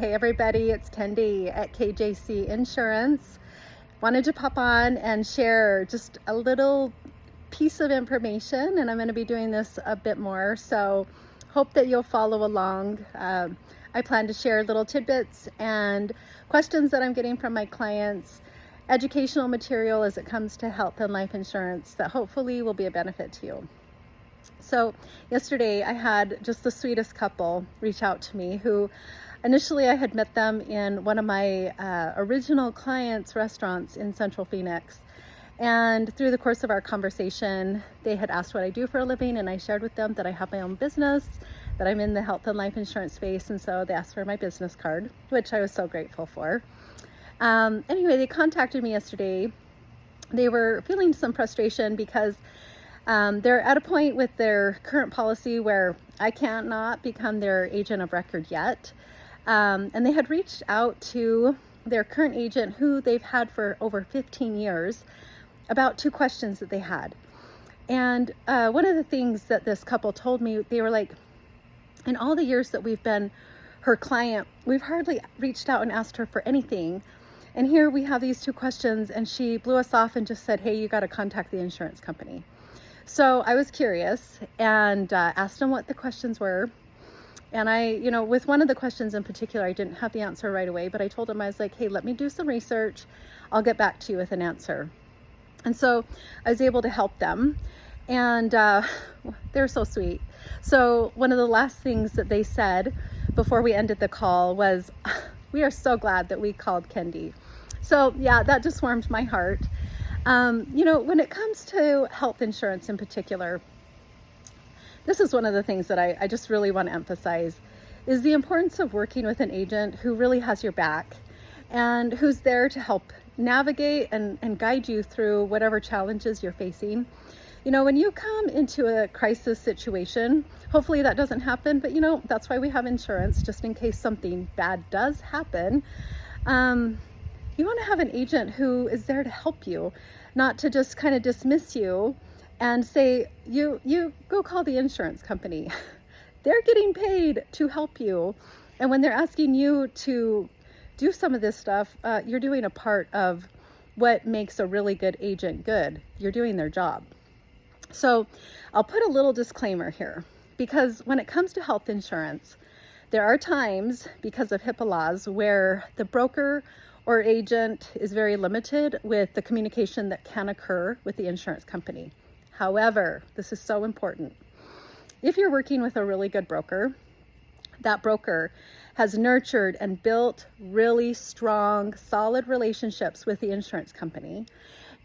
Hey everybody, it's Kendi at KJC Insurance. Wanted to pop on and share just a little piece of information, and I'm going to be doing this a bit more, so hope that you'll follow along. I plan to share little tidbits and questions that I'm getting from my clients, educational material as it comes to health and life insurance that hopefully will be a benefit to you. So yesterday I had just the sweetest couple reach out to me who initially I had met them in one of my original clients' restaurants in Central Phoenix. And through the course of our conversation, they had asked what I do for a living, and I shared with them that I have my own business, that I'm in the health and life insurance space, and so they asked for my business card, which I was so grateful for. Anyway, they contacted me yesterday. They were feeling some frustration because they're at a point with their current policy where I cannot become their agent of record yet. And they had reached out to their current agent, who they've had for over 15 years, about two questions that they had. And one of the things that this couple told me, they were like, in all the years that we've been her client, we've hardly reached out and asked her for anything. And here we have these two questions, and she blew us off and just said, hey, you got to contact the insurance company. So I was curious and asked them what the questions were. And I, with one of the questions in particular, I didn't have the answer right away, but I told them, I was like, hey, let me do some research. I'll get back to you with an answer. And so I was able to help them, and they're so sweet. So one of the last things that they said before we ended the call was, we are so glad that we called Kendi. So yeah, that just warmed my heart. When it comes to health insurance in particular, this is one of the things that I just really want to emphasize, is the importance of working with an agent who really has your back and who's there to help navigate and guide you through whatever challenges you're facing. When you come into a crisis situation, hopefully that doesn't happen, but that's why we have insurance, just in case something bad does happen. You want to have an agent who is there to help you, not to just kind of dismiss you and say, you go call the insurance company. They're getting paid to help you. And when they're asking you to do some of this stuff, you're doing a part of what makes a really good agent good. You're doing their job. So I'll put a little disclaimer here, because when it comes to health insurance, there are times, because of HIPAA laws, where the broker or agent is very limited with the communication that can occur with the insurance company. However, this is so important. If you're working with a really good broker, that broker has nurtured and built really strong, solid relationships with the insurance company,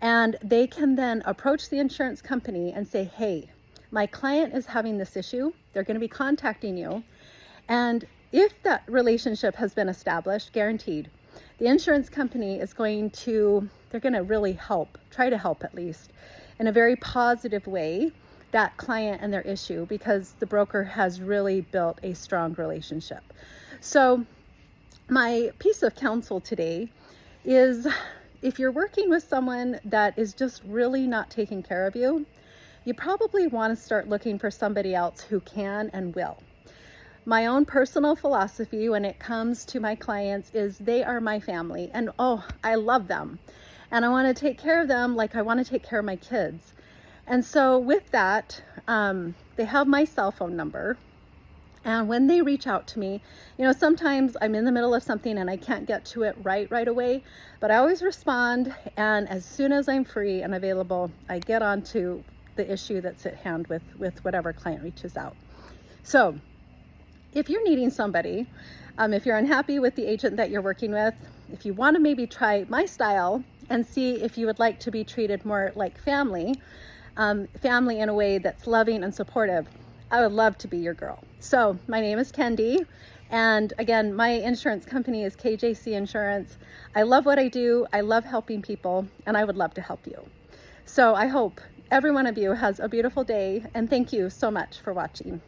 and they can then approach the insurance company and say, hey, my client is having this issue. They're going to be contacting you. And if that relationship has been established, guaranteed, the insurance company is they're going to really try to help at least, in a very positive way, that client and their issue, because the broker has really built a strong relationship. So my piece of counsel today is, if you're working with someone that is just really not taking care of you, you probably want to start looking for somebody else who can and will. My own personal philosophy when it comes to my clients is they are my family, and I love them. And I want to take care of them like I want to take care of my kids. And so with that, they have my cell phone number. And when they reach out to me, sometimes I'm in the middle of something and I can't get to it right away, but I always respond. And as soon as I'm free and available, I get on to the issue that's at hand with whatever client reaches out. So if you're needing somebody, if you're unhappy with the agent that you're working with, if you want to maybe try my style and see if you would like to be treated more like family in a way that's loving and supportive, I would love to be your girl. So my name is Kendi, and again, my insurance company is KJC Insurance. I love what I do. I love helping people, and I would love to help you. So I hope every one of you has a beautiful day, and thank you so much for watching.